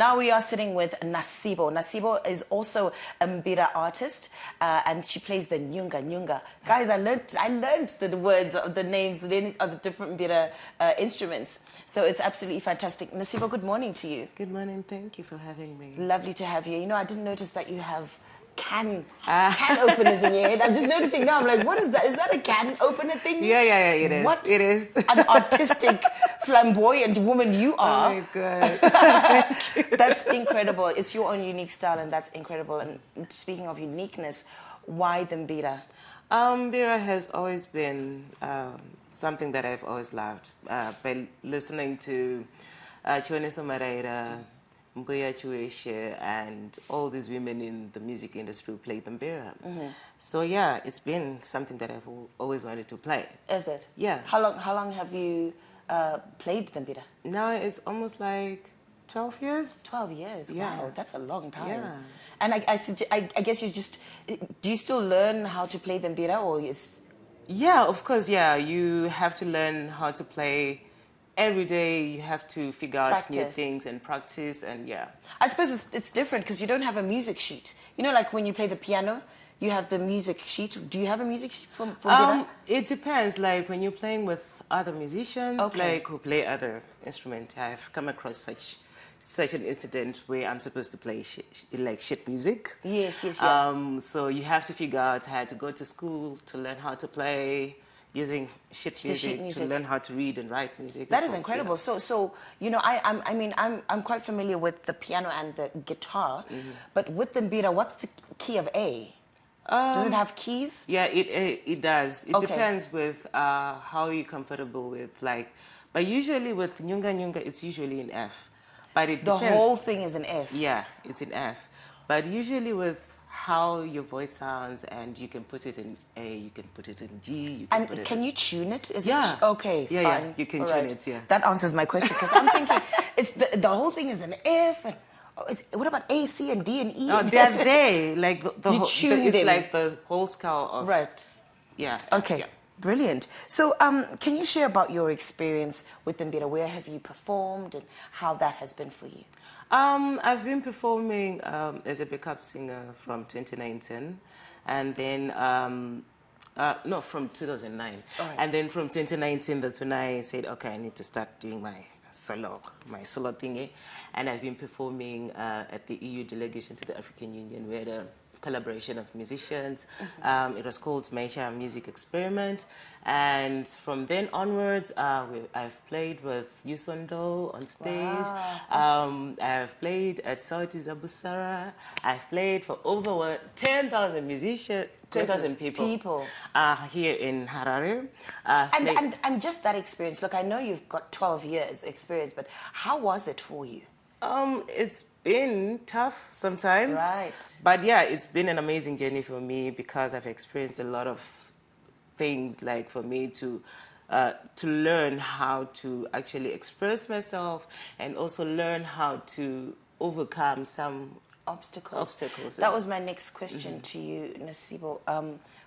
Now we are sitting with Nasibo. Nasibo is also a mbira artist, and she plays the nyunga nyunga. Guys, I learned the words of the names of the different mbira instruments. So it's absolutely fantastic. Nasibo, good morning to you. Good morning. Thank you for having me. Lovely to have you. You know, I didn't notice that you have can openers in your head. I'm just noticing now. I'm like, what is that? Is that a can opener thing? Yeah, it is. What? It is. An artistic, flamboyant woman you are. Oh my God. Thank you. That's incredible. It's your own unique style, and that's incredible. And speaking of uniqueness, why the mbira? Mbira has always been something that I've always loved. By listening to Chioniso Maraira, Mbuya Chueshe, and all these women in the music industry who play the mbira. So yeah, it's been something that I've always wanted to play. Is it? Yeah. How long have you played the mbira? Now it's almost like 12 years. 12 years. Yeah. Wow, that's a long time. Yeah. And I guess you just, do you still learn how to play the mbira, or is? Yeah, of course. Yeah, you have to learn how to play. Every day you have to figure out new things and practice, and yeah. I suppose it's different because you don't have a music sheet. You know, like when you play the piano, you have the music sheet. Do you have a music sheet for mbira? It depends. Like when you're playing with other musicians, like who play other instruments, I've come across such an incident where I'm supposed to play shit music. Yes. So you have to figure out. I had to go to school to learn how to play using shit music to learn how to read and write music. That is incredible. Yeah. So you know, I'm quite familiar with the piano and the guitar, but with the mbira, what's the key of A? Does it have keys? Yeah, it does. It depends with how you're comfortable with, like, but usually with nyunga nyunga, it's usually in F. But it depends. The whole thing is in F. Yeah, it's in F. But usually with how your voice sounds, and you can put it in A, you can put it in G. Can you tune it? Yeah. Okay, fine. Yeah, you can tune it, yeah. That answers my question, because I'm thinking it's the whole thing is an F, and what about A, C, and D, and E? No, they're there. Like the you whole, tune it's them. like the whole scale of... Right. Yeah. Okay. Yeah. Brilliant. So, can you share about your experience with the mbira? Where have you performed, and how that has been for you? I've been performing as a backup singer from 2019, and then from 2009, and then from 2019, that's when I said, okay, I need to start doing my solo thingy, and I've been performing at the EU delegation to the African Union. We had a collaboration of musicians. It was called Maisha Music Experiment, and from then onwards, I've played with Yusondo on stage. Wow. I've played at Sauti Zabusara. I've played for over 10,000 musicians, 10,000 people here in Harare. And just that experience. Look, I know you've got 12 years experience, but how was it for you? It's been tough sometimes. Right. But yeah, it's been an amazing journey for me, because I've experienced a lot of things, like for me to learn how to actually express myself, and also learn how to overcome some obstacles. That was my next question to you, Nasibo.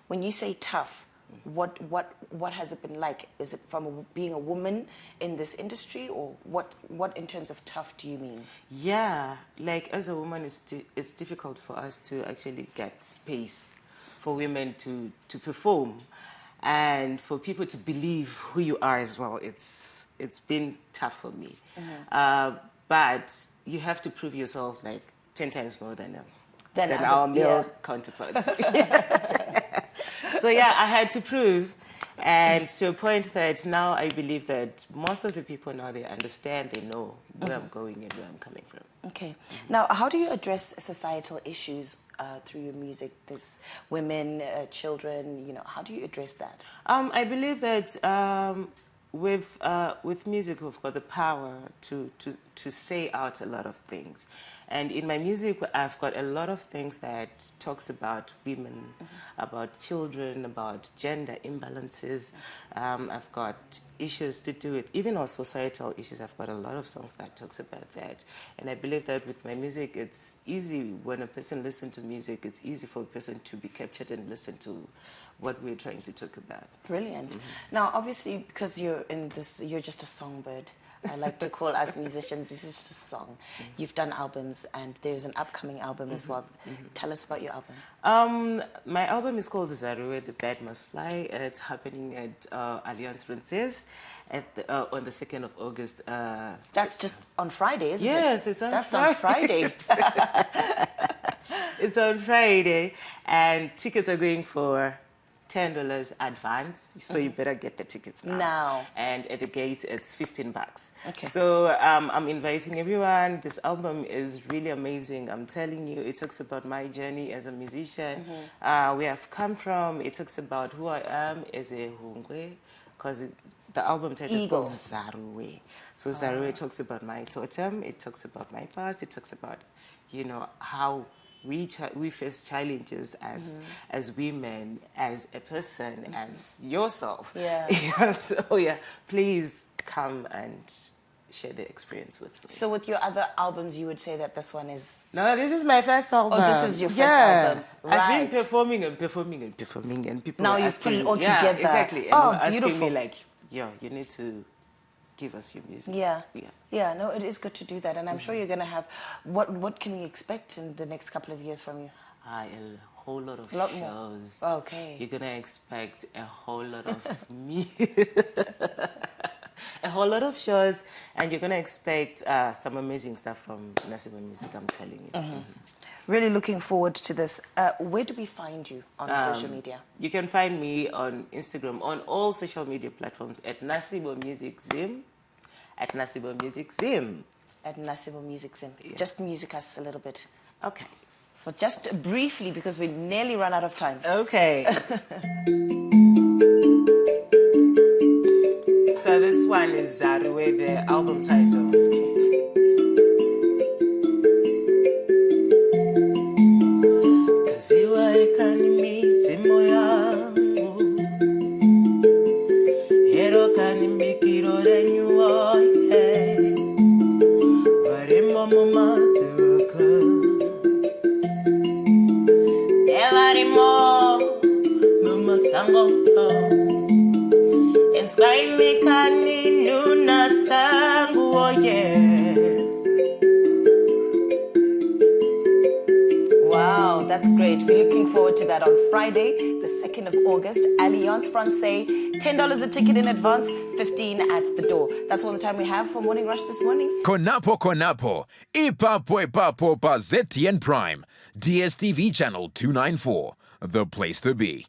When you say tough, what has it been like? Is it from being a woman in this industry, or what in terms of tough do you mean? Yeah, like as a woman, it's difficult for us to actually get space for women to perform, and for people to believe who you are as well. It's been tough for me, but you have to prove yourself like 10 times more than our male counterparts. So yeah, I had to prove, and to a point that now I believe that most of the people now, they understand, they know where I'm going and where I'm coming from. Okay. Now, how do you address societal issues through your music? This women, children, you know, how do you address that? I believe that with music, we've got the power to say out a lot of things. And in my music, I've got a lot of things that talks about women, about children, about gender imbalances. I've got issues to do with, even our societal issues. I've got a lot of songs that talks about that. And I believe that with my music, it's easy when a person listens to music, it's easy for a person to be captured and listen to what we're trying to talk about. Brilliant. Now, obviously, because you're in this, you're just a songbird. I like to call us musicians, this is just a song. You've done albums, and there's an upcoming album as well. Tell us about your album. My album is called Zarue, The Bad Must Fly. It's happening at Alliance Francaise on the 2nd of August. That's just on Friday, isn't it? Yes, it's on That's Friday. on Friday. It's on Friday, and tickets are going for $10 advance, so you better get the tickets now. And at the gate, it's $15. Okay. So I'm inviting everyone. This album is really amazing. I'm telling you, it talks about my journey as a musician, where I've come from. It talks about who I am as a Hungwe, because the album title is called Zarue. So Zarue talks about my totem. It talks about my past. It talks about, how we face challenges as women, as a person, as yourself. Yeah. So please come and share the experience with me. So with your other albums, you would say that this one is... No, this is my first album. Oh, this is your first album. Right. I've been performing, and people now are you've asking put it me, all together. Exactly. And asking beautiful. me like, you need to give us your music. Yeah, no, it is good to do that, and I'm sure you're going to have... What can we expect in the next couple of years from you? A whole lot of shows. More. Okay. You're going to expect a whole lot of me. A whole lot of shows, and you're going to expect some amazing stuff from Nasibo Music, I'm telling you. Really looking forward to this. Where do we find you on social media? You can find me on Instagram, on all social media platforms, at Nasibo Music Zim. At Nasibo Music Zim. At Nasibo Music Zim. Yeah. Just music us a little bit. Okay. Well, just briefly, because we nearly run out of time. Okay. So this one is Zarue, the album title. Kaziwa ekani mitimo yangu, hero kani mbikiro renyuo, varimo mumatuka, nevarimo mumasango. Inspire me, kani nuna tangu, oh yeah. Wow, that's great. We're looking forward to that on Friday, the 2nd of August. Alliance Francaise, $10 a ticket in advance, $15 at the door. That's all the time we have for Morning Rush this morning. Konapo, Ipapo pa ZTN Prime, DSTV channel 294, the place to be.